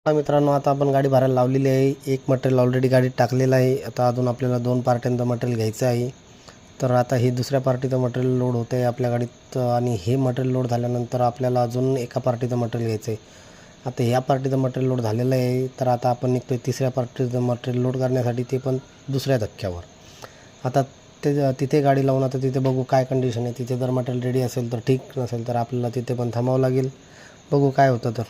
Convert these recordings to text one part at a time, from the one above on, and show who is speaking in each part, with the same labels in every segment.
Speaker 1: मित्रांनो, आता आपण गाडी भरायला लावलेली आहे. एक मटेरियल ऑलरेडी गाडीत टाकलेलं आहे. आता अजून आपल्याला 2 पार्ट्यांचं मटेरियल घ्यायचं आहे. तर आता हे दुसऱ्या पार्टीचं मटेरियल लोड होतं आहे आपल्या गाडीत आणि हे मटेरियल लोड झाल्यानंतर आपल्याला अजून एका पार्टीचं मटेरियल घ्यायचं आहे. आता ह्या पार्टीचं मटेरियल लोड झालेलं आहे. तर आता आपण निघतो आहे तिसऱ्या पार्टीचं मटेरियल लोड करण्यासाठी, ते पण दुसऱ्या धक्क्यावर. आता तिथे गाडी लावून आता तिथे बघू काय कंडिशन आहे. तिथे जर मटेरियल रेडी असेल तर ठीक, नसेल तर आपल्याला तिथे पण थांबावं लागेल. बघू काय होतं. तर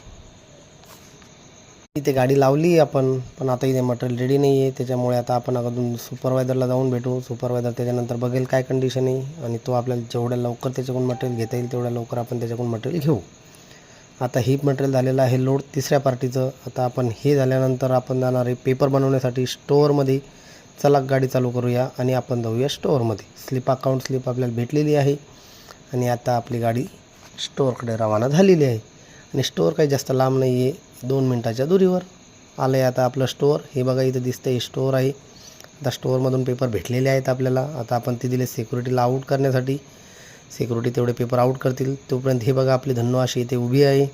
Speaker 1: इथे गाडी लावली आपण, पण आता इथे मटेरियल रेडी नाही आहे. त्याच्यामुळे आता आपण अजून सुपरवायझरला जाऊन भेटू. सुपरवायझर त्याच्यानंतर बघेल काय कंडिशन आहे आणि तो आपल्याला जेवढ्या लवकर त्याच्याकडून मटेरियल घेता येईल तेवढ्या लवकर आपण त्याच्याकडून मटेरियल घेऊ. आता ही मटेरियल झालेलं आहे लोड तिसऱ्या पार्टीचं. आता आपण हे झाल्यानंतर आपण जाणार आहे पेपर बनवण्यासाठी स्टोअरमध्ये. चला गाडी चालू करूया आणि आपण जाऊया स्टोअरमध्ये. अकाउंट स्लिप आपल्याला भेटलेली आहे आणि आता आपली गाडी स्टोअरकडे रवाना झालेली आहे. आणि स्टोअर काही जास्त लांब नाही आहे, 2 मिनटाच्या दुरीवर आलं आहे आता आपलं स्टोअर. हे बघा इथं दिसतं आहे स्टोअर आहे. आता स्टोअरमधून पेपर भेटलेले आहेत आपल्याला. आता आपण ते दिले सिक्युरिटीला आऊट करण्यासाठी. सिक्युरिटी तेवढे पेपर आऊट करतील. तोपर्यंत हे बघा आपली धन्नो अशी इथे उभी आहे.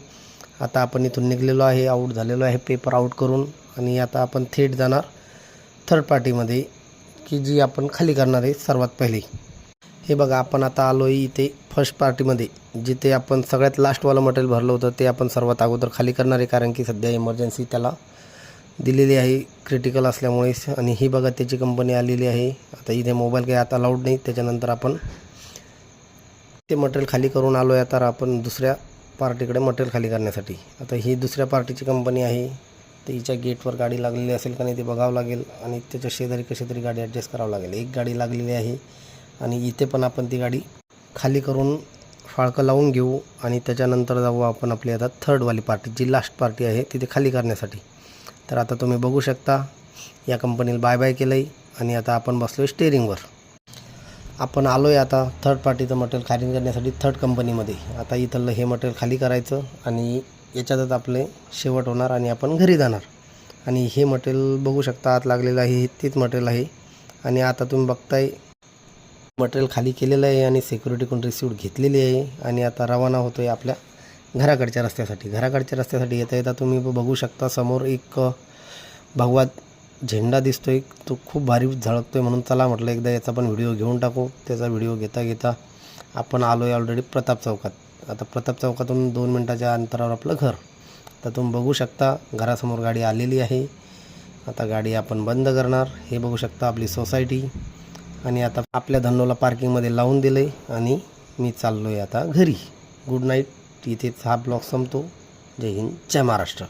Speaker 1: आता आपण इथून निघलेलो आहे, आऊट झालेलो आहे पेपर आऊट करून. आणि आता आपण थेट जाणार थर्ड पार्टीमध्ये, की जी आपण खाली करणार आहे सर्वात पहिली. हे बघा आपण आता आलो आहे इथे फर्स्ट पार्टीमध्ये, जिथे आपण सगळ्यात लास्टवालं मटेरियल भरलं होतं ते आपण सर्वात अगोदर खाली करणार आहे. कारण की सध्या इमर्जन्सी त्याला दिलेली आहे क्रिटिकल असल्यामुळे. आणि ही बघा त्याची कंपनी आलेली आहे. आता इथे मोबाईल काही आता अलाउड नाही. त्याच्यानंतर आपण ते मटेरियल खाली करून आलो आहे. आता आपण दुसऱ्या पार्टीकडे मटेरियल खाली करण्यासाठी. आता ही दुसऱ्या पार्टीची कंपनी आहे. तर हिच्या गेटवर गाडी लागलेली असेल का नाही ते बघावं लागेल आणि त्याच्या शेजारी कशी तरी गाडी ॲडजस्ट करावं लागेल. एक गाडी लागलेली आहे आणि इथे पण आपण ती गाडी खाली करून फाळकं लावून घेऊ आणि त्याच्यानंतर जाऊ आपण आपली आता थर्डवाली पार्टी, जी लास्ट पार्टी आहे तिथे खाली करण्यासाठी. तर आता तुम्ही बघू शकता या कंपनीला बाय बाय केलं आहे आणि आता आपण बसलो आहे स्टेअरिंगवर. आपण आलो आहे आता थर्ड पार्टीचं मटेरियल खाली करण्यासाठी थर्ड कंपनीमध्ये. आता इथलं हे मटेरियल खाली करायचं आणि याच्यातच आपले शेवट होणार आणि आपण घरी जाणार. आणि हे मटेरियल बघू शकता आत लागलेलं आहे, हे तेच मटेरियल आहे. आणि आता तुम्ही बघताय मटेरियल खाली केलेलं आहे आणि सिक्युरिटीकडून रिसिप्ट घेतलेली आहे आणि आता रवाना होतो आहे आपल्या घराकडच्या रस्त्यासाठी. घराकडच्या रस्त्यासाठी येता येता तुम्ही बघू शकता समोर एक भगवा झेंडा दिसतो आहे. तो खूप भारी झळकतो आहे, म्हणून चला म्हटलं एकदा याचा पण व्हिडिओ घेऊन टाकू. त्याचा व्हिडिओ घेता आपण आलो आहे ऑलरेडी प्रताप चौकात. आता प्रताप चौकातून 2 मिनटाच्या अंतरावर आपलं घर. तर तुम्ही बघू शकता घरासमोर गाडी आलेली आहे. आता गाडी आपण बंद करणार. हे बघू शकता आपली सोसायटी. आणि आता आपल्या धन्नोला पार्किंगमध्ये लावून दिलं आहे आणि मी चाललो आहे आता घरी. Good night. इथेच हा ब्लॉग संपतो. जय हिंद, जय महाराष्ट्र.